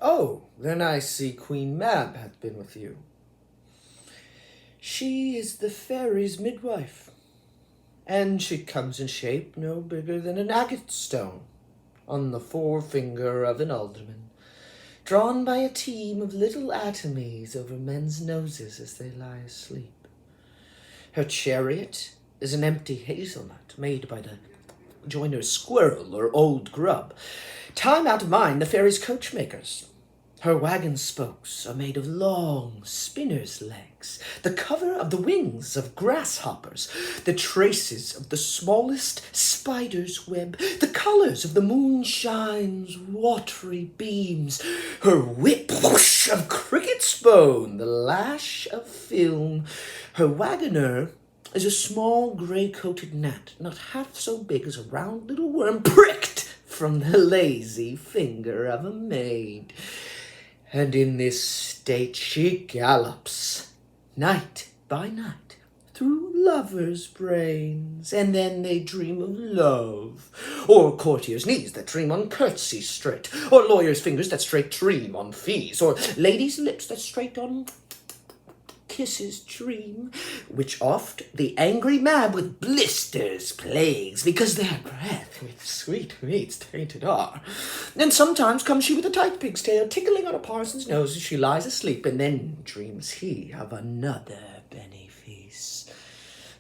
Oh, then I see Queen Mab hath been with you. She is the fairy's midwife, and she comes in shape no bigger than an agate stone on the forefinger of an alderman, drawn by a team of little atomies over men's noses as they lie asleep. Her chariot is an empty hazelnut made by the joiner's squirrel or old grub, time out of mind the fairy's coachmakers. Her wagon spokes are made of long spinner's legs, the cover of the wings of grasshoppers, the traces of the smallest spider's web, the colors of the moonshine's watery beams, her whip whoosh of cricket's bone, the lash of film. Her wagoner is a small gray-coated gnat, not half so big as a round little worm pricked from the lazy finger of a maid. And in this state she gallops, night by night, through lovers' brains, and then they dream of love, or courtiers' knees that dream on curtsies straight, or lawyers' fingers that straight dream on fees, or ladies' lips that straight on kisses dream, which oft the angry Mab with blisters plagues, because their breath with sweet meats tainted are. And sometimes comes she with a tight pig's tail tickling on a parson's nose as she lies asleep, and then dreams he of another benefice.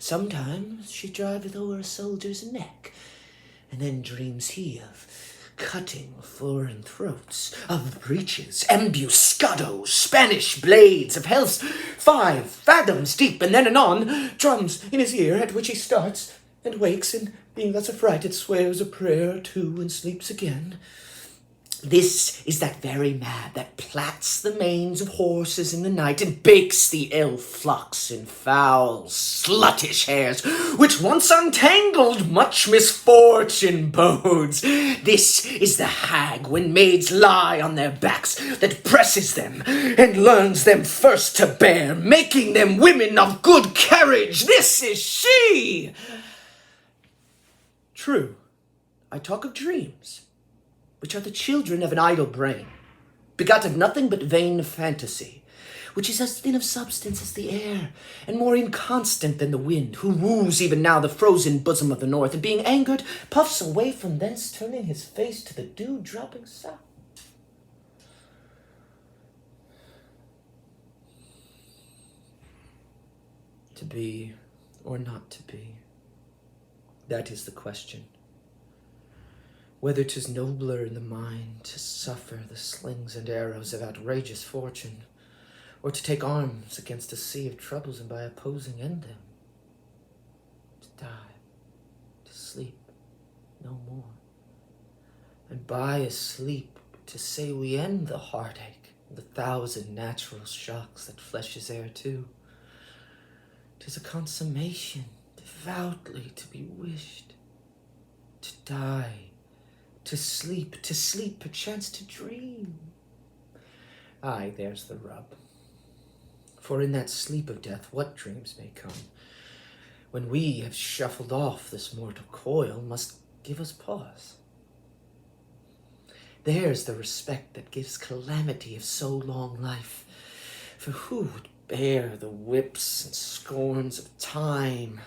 Sometimes she driveth o'er a soldier's neck, and then dreams he of cutting foreign throats, of breaches, embuscados, Spanish blades, of hells 5 fathoms deep, and then anon drums in his ear, at which he starts and wakes, and being thus affrighted swears a prayer or two and sleeps again. This is that very Mab that plats the manes of horses in the night and bakes the elf flocks in foul, sluttish hairs, which once untangled much misfortune bodes. This is the hag, when maids lie on their backs, that presses them and learns them first to bear, making them women of good carriage. This is she. True, I talk of dreams, which are the children of an idle brain, begot of nothing but vain fantasy, which is as thin of substance as the air, and more inconstant than the wind, who woos even now the frozen bosom of the north, and being angered, puffs away from thence, turning his face to the dew-dropping south. To be or not to be, that is the question. Whether 'tis nobler in the mind to suffer the slings and arrows of outrageous fortune, or to take arms against a sea of troubles and by opposing end them. To die, to sleep, no more. And by a sleep to say we end the heartache, the 1,000 natural shocks that flesh is heir to. 'Tis a consummation devoutly to be wished. To die, to sleep, perchance to dream. Aye, there's the rub. For in that sleep of death, what dreams may come, when we have shuffled off this mortal coil, must give us pause. There's the respect that gives calamity of so long life. For who would bear the whips and scorns of time,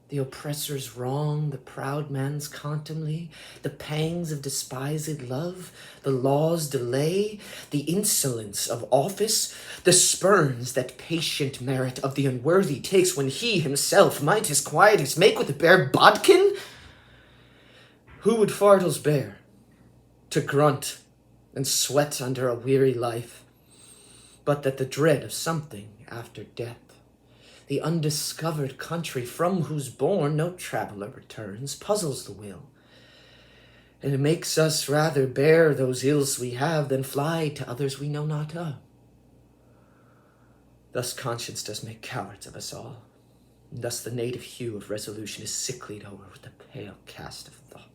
the oppressor's wrong, the proud man's contumely, the pangs of despised love, the law's delay, the insolence of office, the spurns that patient merit of the unworthy takes, when he himself might his quietus make with a bare bodkin? Who would fardels bear, to grunt and sweat under a weary life, but that the dread of something after death, the undiscovered country from whose bourne no traveller returns, puzzles the will, and it makes us rather bear those ills we have than fly to others we know not of. Thus conscience does make cowards of us all, and thus the native hue of resolution is sicklied o'er with the pale cast of thought.